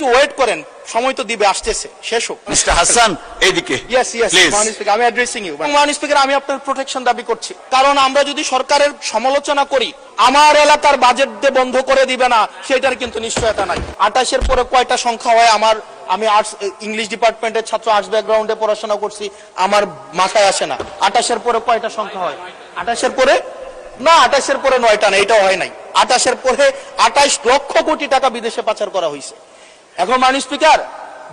একটু ওয়েট করেন, সময় তো দিবে, আসতেছে, শেষ হোক। মিস্টার হাসান এইদিকে ইয়েস ইয়েস Please. মাননীয় স্পিকার, আমি অ্যাড্রেসিং ইউ। মাননীয় স্পিকার, আমি আপনার প্রোটেকশন দাবি করছি, কারণ আমরা যদি সরকারের সমালোচনা করি আমার এলাকার বাজেট দিয়ে বন্ধ করে দিবে না সেটার কিন্তু নিশ্চয়তা নাই। 28-এর পরে কয়টা সংখ্যা হয় আমি আর্টস ইংলিশ ডিপার্টমেন্টের ছাত্র, আর্টস ব্যাকগ্রাউন্ডে পড়াশোনা করছি, আমার মাথায় আসে না 28-এর পরে কয়টা সংখ্যা হয়। 28-এর পরে না, 28-এর পরে 9টা না, এটাও হয় নাই। 28-এর পরে 28 লক্ষ কোটি টাকা বিদেশে পাচার করা হয়েছে। এখন মাননীয় স্পিকার,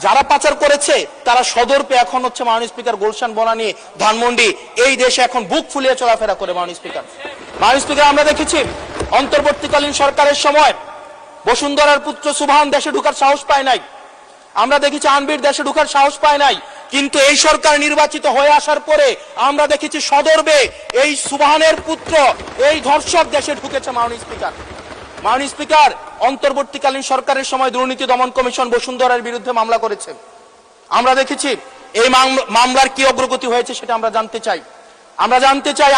যারা পাচার করেছে তারা সদর্পে এখন হচ্ছে মাননীয় স্পিকার গুলশান, বনানী, ধানমন্ডি, এই দেশে এখন বুক ফুলিয়ে চলাফেরা করে। মাননীয় স্পিকার, আমরা দেখেছি অন্তর্বর্তীকালীন সরকারের সময় বসুন্ধরার পুত্র সুবহান দেশে ঢুকার সাহস পায় নাই, আমরা দেখেছি আনবির দেশে ঢুকার সাহস পায় নাই, কিন্তু এই সরকার নির্বাচিত হয়ে আসার পরে আমরা দেখেছি সদর্বে এই সুবহানের পুত্র, এই ধর্ষক দেশে ঢুকেছে। মাননীয় স্পিকার, অন্তর্বর্তীকালীন সরকারের সময় দুর্নীতি দমন কমিশন বসুন্ধরার বিরুদ্ধে মামলা করেছে, আমরা দেখেছি। এই মামলার কি অগ্রগতি হয়েছে সেটা আমরা জানতে চাই।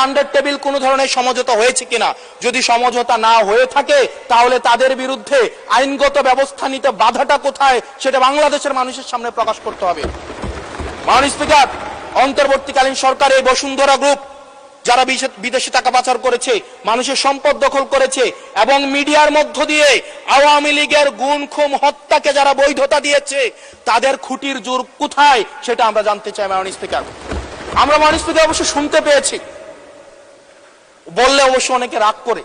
আন্ডার টেবিল কোন ধরনের সমঝোতা হয়েছে কিনা, যদি সমঝোতা না হয়ে থাকে তাহলে তাদের বিরুদ্ধে আইনগত ব্যবস্থা নিতে বাধাটা কোথায় সেটা বাংলাদেশের মানুষের সামনে প্রকাশ করতে হবে। মাননীয় স্পিকার, অন্তর্বর্তীকালীন সরকার এই বসুন্ধরা গ্রুপ যারা বিদেশে টাকা পাচার করেছে, মানুষের সম্পদ দখল করেছে এবং মিডিয়ার মধ্য দিয়ে আওয়ামী লীগের গুম খুন হত্যাকে যারা বৈধতা দিয়েছে তাদের খুঁটির জোর কোথায় সেটা আমরা জানতে চাই। মাননীয় স্পিকার, আমরা মাননীয় স্পিকার অবশ্য শুনতে পেয়েছি, বললে অবশ্য অনেকে রাগ করে।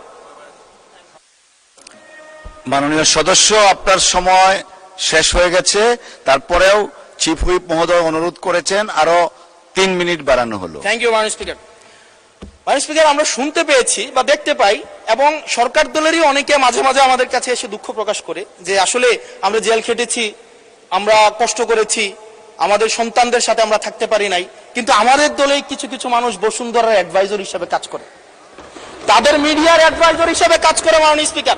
মাননীয় সদস্য, আপনার সময় শেষ হয়ে গেছে, তারপরেও চিফ হুইপ মহোদয় অনুরোধ করেছেন আরো 3 মিনিট বাড়ানো হলো। থ্যাংক ইউ মাননীয় স্পিকার। মাননীয় স্পিকার, আমরা শুনতে পেয়েছি বা দেখতে পাই এবং সরকার দলেরই অনেকে মাঝে মাঝে আমাদের কাছে এসে দুঃখ প্রকাশ করে যে আসলে আমরা জেল খেটেছি, আমরা কষ্ট করেছি, আমাদের সন্তানদের সাথে আমরা থাকতে পারি নাই, কিন্তু আমাদের দলে কিছু কিছু মানুষ বসুন্ধরার অ্যাডভাইজর হিসেবে কাজ করে, তাদের মিডিয়ার অ্যাডভাইজর হিসেবে কাজ করে। মাননীয় স্পিকার,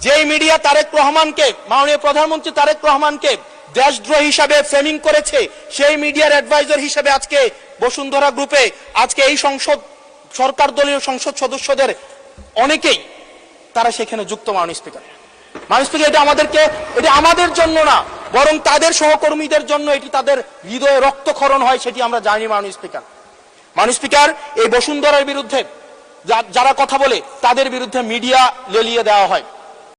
যেই মিডিয়া তারেক রহমানকে, মাননীয় প্রধানমন্ত্রী তারেক রহমানকে দেশদ্রোহী হিসাবে ফ্রেমিং করেছে, সেই মিডিয়ার অ্যাডভাইজর হিসেবে আজকে বসুন্ধরা গ্রুপে আজকে এই সরকার দলীয় সংসদ সদস্যদের অনেকেই তারা সেখানে যুক্ত। মাননীয় স্পিকার, এটা আমাদের জন্য না, বরং তাদের সহকর্মীদের জন্য এটি তাদের হৃদয়ে রক্তক্ষরণ হয়, সেটি আমরা জানি। মাননীয় স্পিকার, এই বসুন্ধরার বিরুদ্ধে যারা কথা বলে তাদের বিরুদ্ধে মিডিয়া লেলিয়ে দেওয়া হয়।